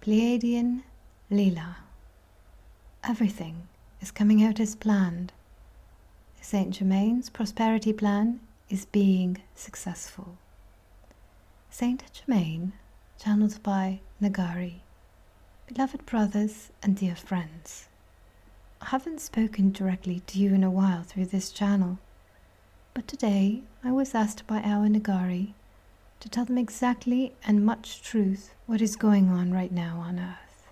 Pleiadian Leela. Everything is coming out as planned. Saint Germaine's prosperity plan is being successful. Saint Germaine, channeled by Ngari. Beloved brothers and dear friends, I haven't spoken directly to you in a while through this channel, but today I was asked by our Ngari to tell them exactly and much truth what is going on right now on Earth.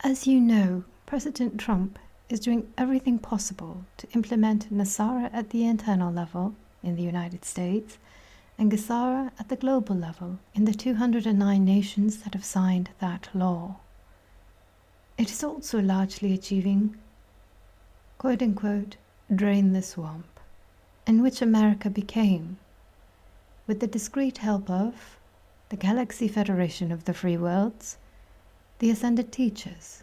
As you know, President Trump is doing everything possible to implement NESARA at the internal level in the United States and GESARA at the global level in the 209 nations that have signed that law. It is also largely achieving, quote-unquote, drain the swamp, in which America became, with the discreet help of the Galaxy Federation of the Free Worlds, the Ascended Teachers,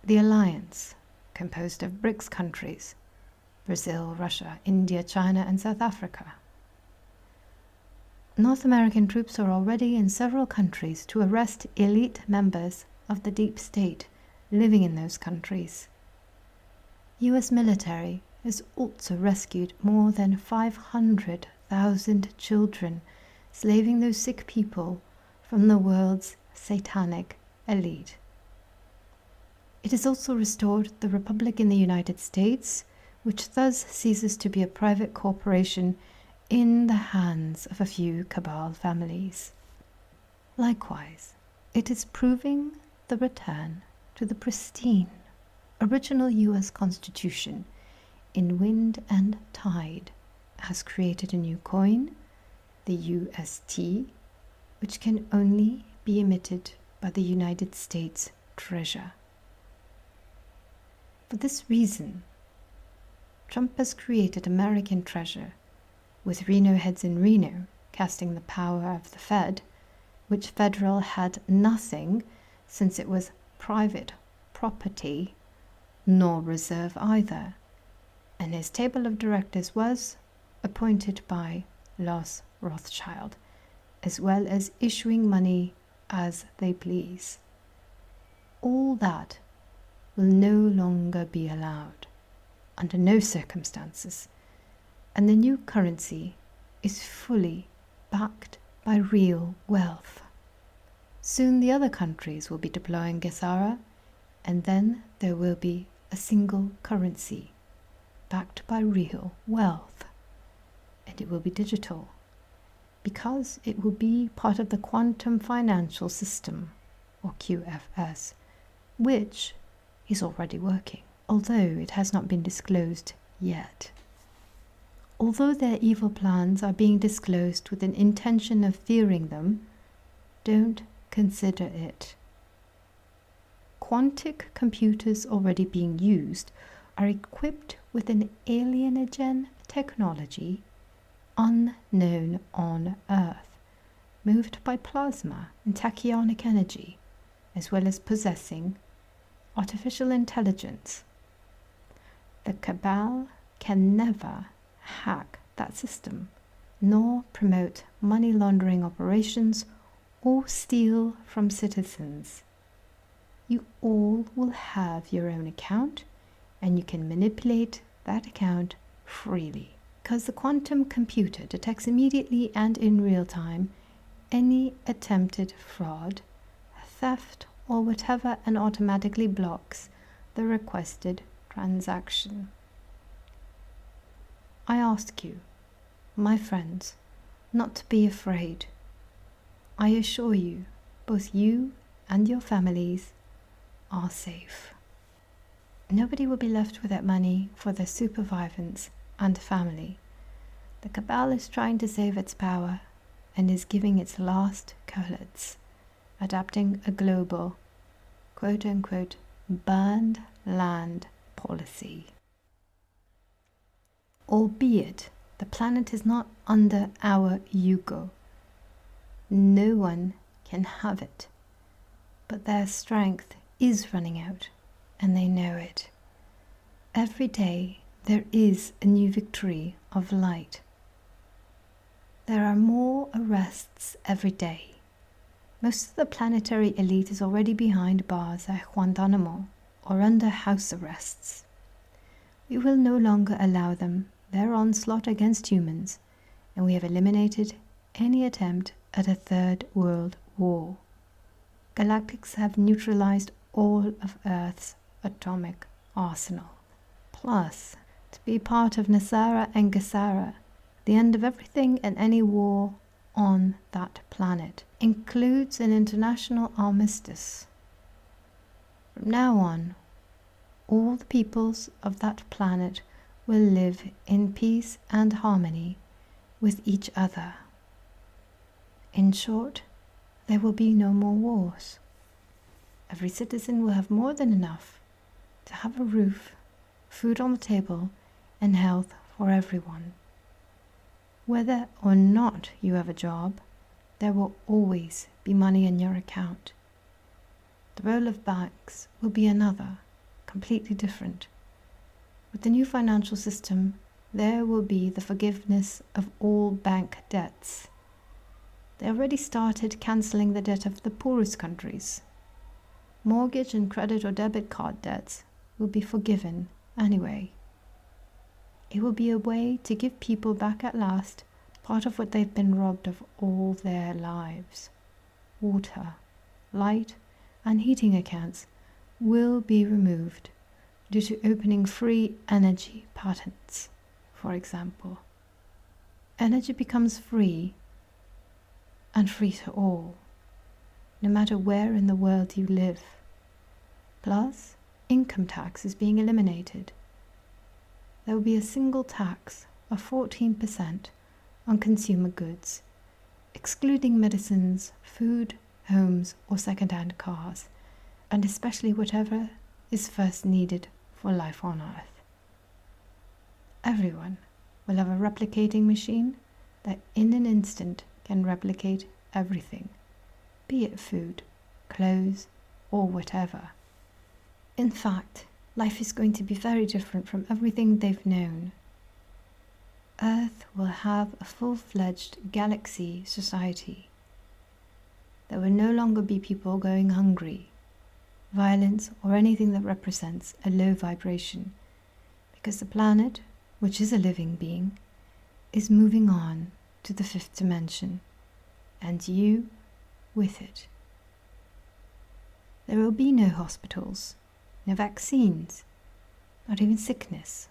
the Alliance, composed of BRICS countries, Brazil, Russia, India, China, and South Africa. North American troops are already in several countries to arrest elite members of the deep state living in those countries. US military has also rescued more than 500,000 children, slaving those sick people from the world's satanic elite. It has also restored the Republic in the United States, which thus ceases to be a private corporation in the hands of a few cabal families. Likewise, it is proving the return to the pristine, original US Constitution in wind and tide, has created a new coin, the UST, which can only be emitted by the United States Treasury. For this reason, Trump has created American Treasure, with Reno heads in Reno casting the power of the Fed, which federal had nothing since it was private property, nor reserve either, and his table of directors was appointed by Los Rothschild, as well as issuing money as they please. All that will no longer be allowed, under no circumstances, and the new currency is fully backed by real wealth. Soon the other countries will be deploying GESARA, and then there will be a single currency backed by real wealth, and it will be digital, because it will be part of the quantum financial system, or QFS, which is already working, although it has not been disclosed yet. Although their evil plans are being disclosed with an intention of fearing them, don't consider it. Quantic computers already being used are equipped with an alienogen technology unknown on Earth, moved by plasma and tachyonic energy, as well as possessing artificial intelligence. The cabal can never hack that system, nor promote money laundering operations or steal from citizens. You all will have your own account, and you can manipulate that account freely, because the quantum computer detects immediately and in real time any attempted fraud, theft, or whatever, and automatically blocks the requested transaction. I ask you, my friends, not to be afraid. I assure you, both you and your families are safe. Nobody will be left without money for their supervivants and family. The cabal is trying to save its power and is giving its last cohorts, adapting a global, quote-unquote, burned land policy. Albeit the planet is not under our yugo, no one can have it, but their strength is running out, and they know it. Every day there is a new victory of light. There are more arrests every day. Most of the planetary elite is already behind bars at Guantanamo or under house arrests. We will no longer allow them their onslaught against humans, and we have eliminated any attempt at a third world war. Galactics have neutralized all of Earth's atomic arsenal. Plus, to be part of NESARA and GESARA, the end of everything and any war on that planet includes an international armistice. From now on, all the peoples of that planet will live in peace and harmony with each other. In short, there will be no more wars. Every citizen will have more than enough to have a roof, food on the table, and health for everyone. Whether or not you have a job, there will always be money in your account. The role of banks will be another, completely different. With the new financial system, there will be the forgiveness of all bank debts. They already started cancelling the debt of the poorest countries. Mortgage and credit or debit card debts will be forgiven anyway. It will be a way to give people back at last part of what they've been robbed of all their lives. Water, light, and heating accounts will be removed due to opening free energy patents, for example. Energy becomes free and free to all, no matter where in the world you live. Plus, income tax is being eliminated. There will be a single tax of 14% on consumer goods, excluding medicines, food, homes, or second-hand cars, and especially whatever is first needed for life on Earth. Everyone will have a replicating machine that in an instant can replicate everything, be it food, clothes, or whatever. In fact, life is going to be very different from everything they've known. Earth will have a full-fledged galaxy society. There will no longer be people going hungry, violence, or anything that represents a low vibration, because the planet, which is a living being, is moving on to the fifth dimension, and you with it. There will be no hospitals, no vaccines, not even sickness.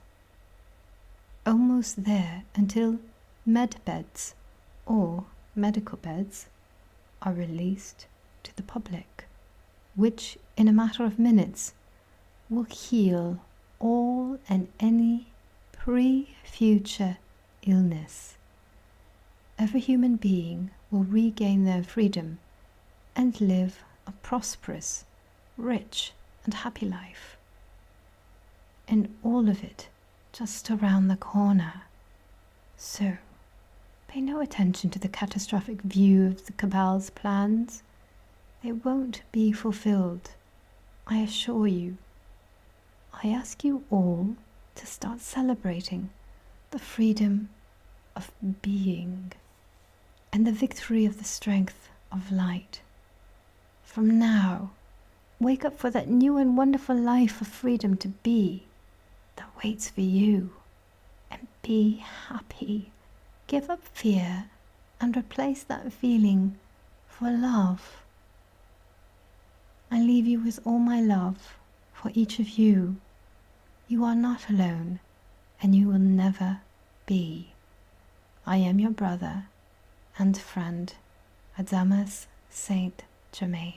Almost there until med beds or medical beds are released to the public, which in a matter of minutes will heal all and any pre-future illness. Every human being will regain their freedom and live a prosperous, rich, and happy life. And all of it just around the corner. So, pay no attention to the catastrophic view of the cabal's plans. They won't be fulfilled, I assure you. I ask you all to start celebrating the freedom of being and the victory of the strength of light. From now, wake up for that new and wonderful life of freedom to be that waits for you, and be happy. Give up fear and replace that feeling for love. I leave you with all my love for each of you. You are not alone, and you will never be. I am your brother and friend, Adamas Saint Germaine.